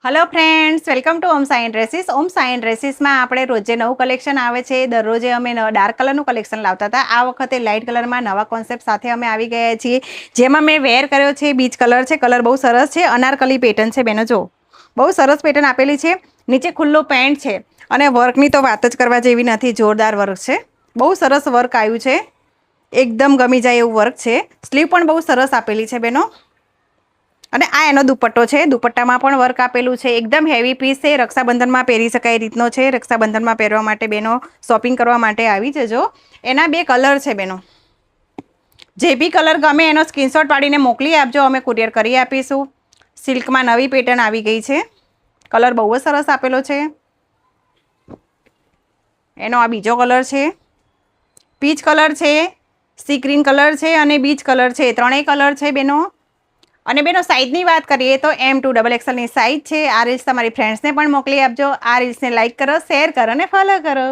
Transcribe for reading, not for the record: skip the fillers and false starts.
Hello friends, welcome to Om Sai dresses. Om Sai dresses में આપણે રોજે નવું કલેક્શન આવે છે। દરરોજે અમે ડાર્ક કલરનું કલેક્શન લાવતા હતા। આ વખતે લાઇટ કલરમાં નવા કોન્સેપ્ટ સાથે અમે આવી ગયા છીએ, જેમાં મેં વેર કર્યો છે બીચ કલર છે। કલર બહુ સરસ છે, અનારકલી પેટર્ન છે બેનો, જો બહુ સરસ પેટર્ન આપેલી છે। નીચે ખુલ્લું પેન્ટ છે અને વર્કની તો વાત જ કરવા જેવી નથી, જોરદાર વર્ક છે। બહુ સરસ વર્ક આવ્યું છે, એકદમ ગમી જાય એવું વર્ક છે। સ્લીવ પણ બહુ સરસ આપેલી છે બેનો, અને આ એનો દુપટ્ટો છે। દુપટ્ટામાં પણ વર્ક આપેલું છે, એકદમ હેવી પીસ છે, રક્ષાબંધનમાં પહેરી શકાય રીતનો છે। રક્ષાબંધનમાં પહેરવા માટે બેનો શોપિંગ કરવા માટે આવી જજો। એના બે કલર છે બેનો, જે બી કલર ગમે એનો સ્ક્રીનશોટ પાડીને મોકલી આપજો, અમે કુરિયર કરી આપીશું। સિલ્કમાં નવી પેટર્ન આવી ગઈ છે, કલર બહુ જ સરસ આપેલો છે। એનો આ બીજો કલર છે, પીચ કલર છે, સી ગ્રીન કલર છે અને બીચ કલર છે, ત્રણેય કલર છે બેનો। અને બેનો સાઇઝની વાત કરીએ તો M2XXL ની સાઇઝ છે। આ રીલ્સ તમારી ફ્રેન્ડ્સને પણ મોકલી આપજો। આ રીલ્સને લાઇક કરો, શેર કરો અને ફોલો કરો।